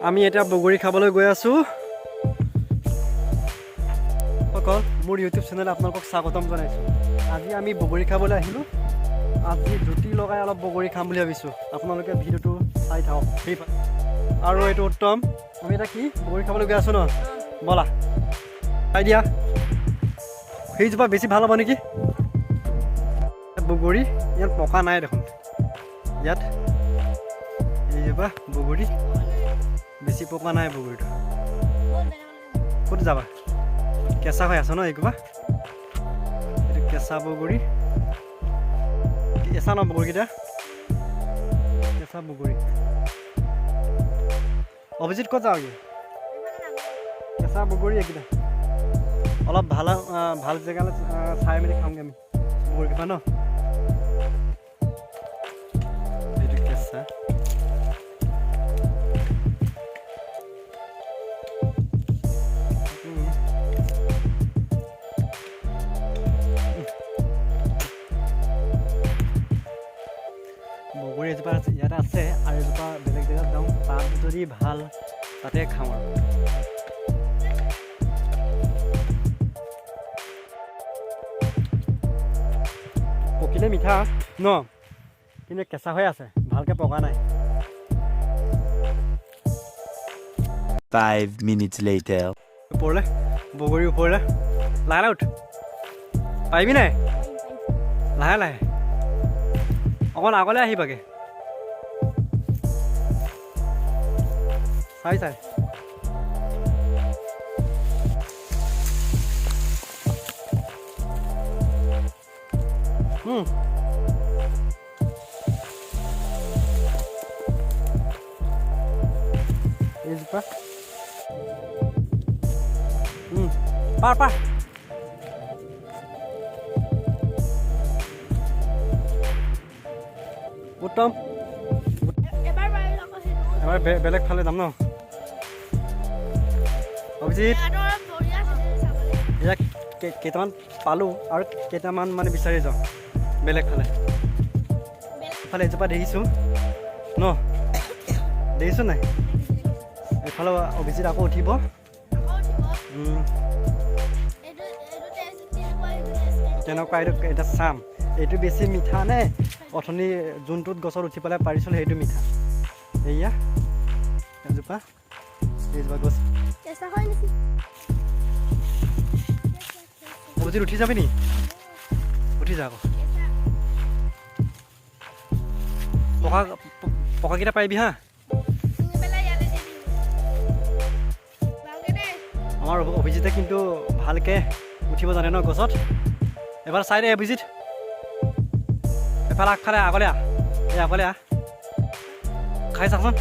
আমি এটা বগৰী খাবলৈ গৈ আছো সকল মোৰ ইউটিউব চেনেল আপোনালোকক স্বাগতম জনাইছো আজি আমি বগৰী খাবলৈ আহিলো আজি জুতি লগাই অলপ বগৰী খাম বুলি ভাবিছো আপোনালোকে ভিডিওটো চাই থাকক আৰু এইটো উত্তম আমি এটা কি বগৰী খাবলৈ গৈ আছো ন বলা খাই দিয়া সেইজোপা বেছি ভাল হ'ব নেকি বগৰী ইয়াত পকা নাই দেখোন ইয়াত এইজোপা বগৰী বেছি পকা নাই বগৰীটো ক'ত যাবা কেঁচা হৈ আছে ন এইজোপা এইটো কেঁচা বগৰী কেঁচা ন বগৰীকেইটা কেঁচা বগৰী অভিজিত ক'ত যাওঁগে কেঁচা বগৰী এইকেইটা অলপ ভাল ভাল জেগালৈ চাই মেলি খামগৈ আমি বগৰীকেইটা ন এইটো কেঁচা বগৰী এজোপা ইয়াতে আছে আৰু এজোপা বেলেগ জেগাত যাওঁ তাত যদি ভাল তাতে খাওঁ আৰু পকিলে মিঠা ন কিন্তু কেঁচা হৈ আছে ভালকৈ পকা নাই 5 minutes later ওপৰলৈ বগৰী ওপৰলৈ লাহে লাহে উঠ পাৰিবি নাই লাহে লাহে অকণ আগলৈ আহিবাগে চাই চাই এইজোপা পাৰ পাৰ উত্তম এবাৰ বেলেগ ফালে যাম ন অভিজিত ইয়াক কেইটামান পালোঁ আৰু কেইটামান মানে বিচাৰি যাওঁ বেলেগ ফালে এজোপা দেখিছোঁ ন দেখিছোঁ নাই এইফালে অভিজিত আকৌ উঠিব তেনেকুৱা এইটো এটা চাম এইটো বেছি মিঠা নে অথনি যোনটোত গছত উঠি পেলাই পাৰিছিল সেইটো মিঠা এয়া এজোপা এইজোপা গছ অভিজিত উঠি যাবি নি উঠি যা আকৌ পকাকেইটা পাৰিবি হা আমাৰ অভিজিতে কিন্তু ভালকৈ উঠিব জানে ন গছত এবাৰ চাই দে অভিজিত এফালে আগফালে আগলৈ এই আগলৈ খাই চাচোন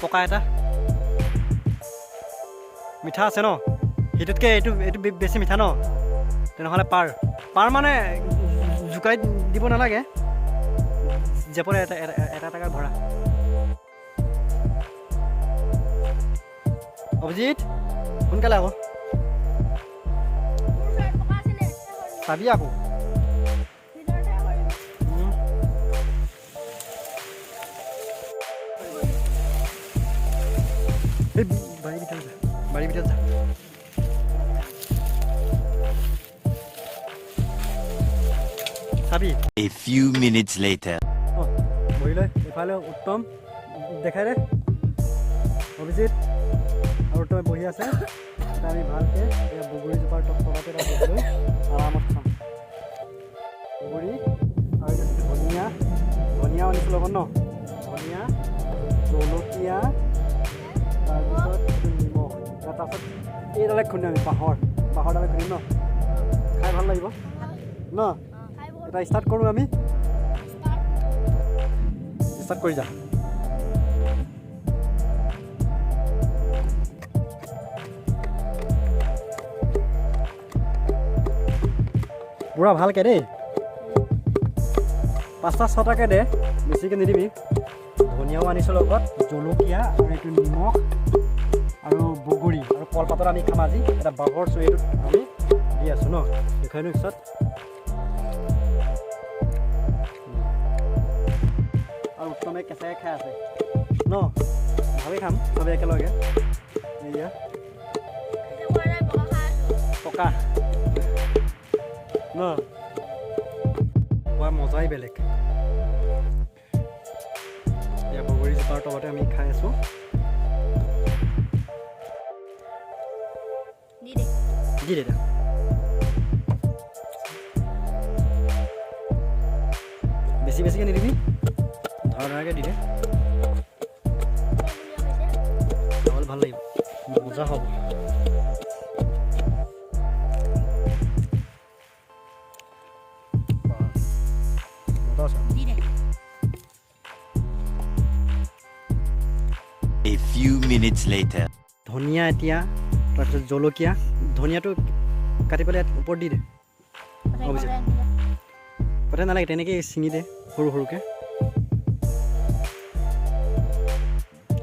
পকা এটা মিঠা আছে ন সেইটোতকৈ এইটো বেছি মিঠা ন তেনেহ'লে পাৰ মানে জোকাই দিব নালাগে জেপৰে এটা এটাকৈ ভৰা অভিজিত সোনকালে আকৌ চাবি আকৌ বাৰীৰ ভিতৰত যা চাবি a few minutes later বহি লৈ এইফালে উত্তম দেখাই দে অভিজিত আৰু উত্তমে বহি আছে আমি ভালকৈ এয়া বগৰীজোপাৰ তলতে বহি লৈ আৰামত খাম বগৰী আৰু ধনিয়া আনিছোঁ লগত ন ধনিয়া জলকীয়া তাৰপিছত নিমখ তাৰপাছত এইডালে খুন্দিম আমি বাঁহৰডালে খুন্দিম ন খাই ভাল লাগিব ন এটা ষ্টাৰ্ট কৰোঁ আমি ষ্টাৰ্ট কৰি যা পুৰা ভালকৈ দেই 5টা 6টাকৈ দে বেছিকৈ নিদিবি ধনিয়াও আনিছোঁ লগত জলকীয়া আৰু এইটো নিমখ আৰু বগৰী আৰু কলপাতত আমি খাম আজি এটা বাঁহৰ চুৰিটোত আমি দি আছোঁ ন দেখাই নো পিছত উত্তমে কেঁচাই খাই আছে ন ভাবি খাম চবেই একেলগে এয়া পকা ন খোৱা মজাই বেলেগ এয়া বগৰী জোপাৰ তলতে আমি খাই আছোঁ দি দে বেছি বেছিকৈ নিদিবি ধৰা ধৰাকৈ দি দে খাবলৈ ভাল লাগিব মজা হ'ব A few minutes later. ধনিয়া এতিয়া তাৰপিছত জলকীয়া ধনিয়াটো কাটি পেলাই ওপৰত দি দে কথা নালাগে তেনেকৈ ছিঙি দে সৰু সৰুকৈ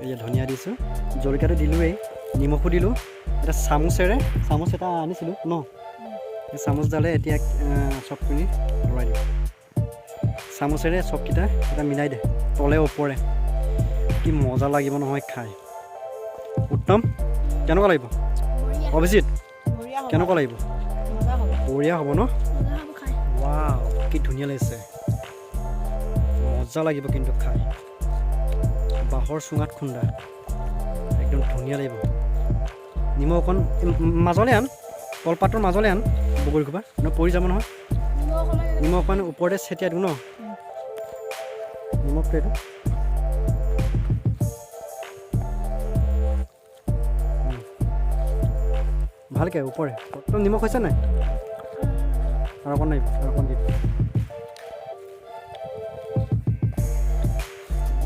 এয়া ধনিয়া দিছোঁ জলকীয়াটো দিলোঁৱেই নিমখো দিলোঁ এটা চামুচ এটা আনিছিলোঁ ন এই চামুচডালে এতিয়া চবখিনি লৰাই দিম চামুচেৰে চবকেইটা এটা মিলাই দে তলে ওপৰে কি মজা লাগিব নহয় খাই উত্তম কেনেকুৱা লাগিব অভিজিত কেনেকুৱা লাগিব বঢ়িয়া হ'ব ন ৱাও কি ধুনীয়া লাগিছে মজা লাগিব কিন্তু খাই বাঁহৰ চুঙাত খুন্দা একদম ধুনীয়া লাগিব নিমখ অকণ মাজলৈ আন কলপাতৰ মাজলৈ আন বগৰী খোপা ন পৰি যাব নহয় নিমখ অকণ ওপৰতে ছটিয়াই দিওঁ ন নিমখটো এইটো ভালকৈ ওপৰে একদম নিমখ হৈছে নাই আৰু অকণ নাই আৰু অকণ দি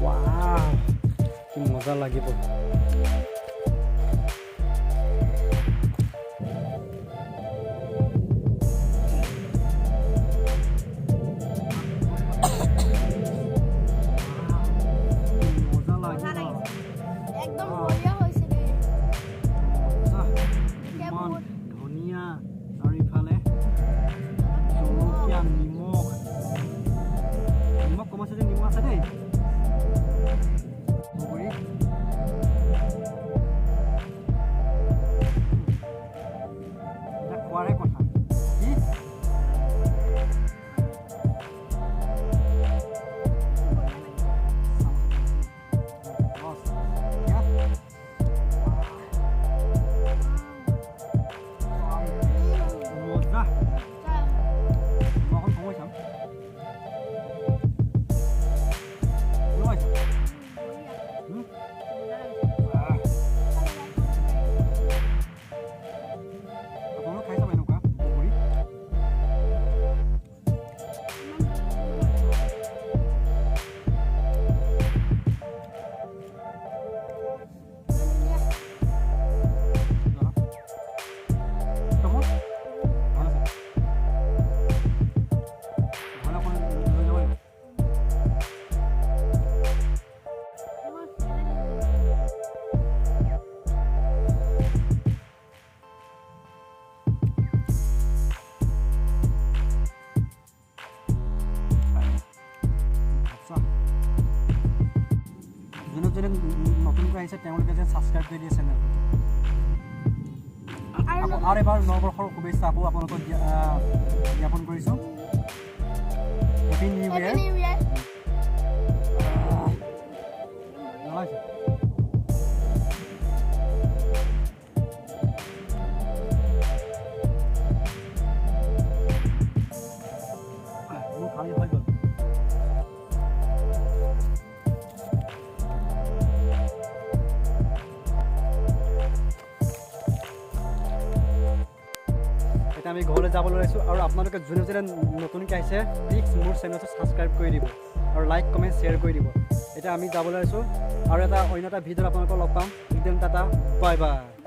ৱাও কি মজা লাগিব নতুনকৈ আহিছে তেওঁলোকে যে ছাবস্ক্ৰাইব কৰি দিয়ে চেনেল আৰু এবাৰ নৱবৰ্ষৰ শুভেচ্ছা আকৌ আপোনালোকক জ্ঞাপন কৰিছোঁ হেপী নিউ ইয়েৰ মোৰ খালি হৈ গ'ল আমি ঘৰলৈ যাবলৈ লৈছোঁ আৰু আপোনালোকে যোনে যোনে নতুনকৈ আহিছে প্লিজ মোৰ চেনেলটো ছাবস্ক্ৰাইব কৰি দিব আৰু লাইক কমেণ্ট শ্বেয়াৰ কৰি দিব এতিয়া আমি যাবলৈ লৈছোঁ আৰু অন্য এটা ভিডিঅ'ত আপোনালোকক লগ পাম একদম টাটা বাই বাই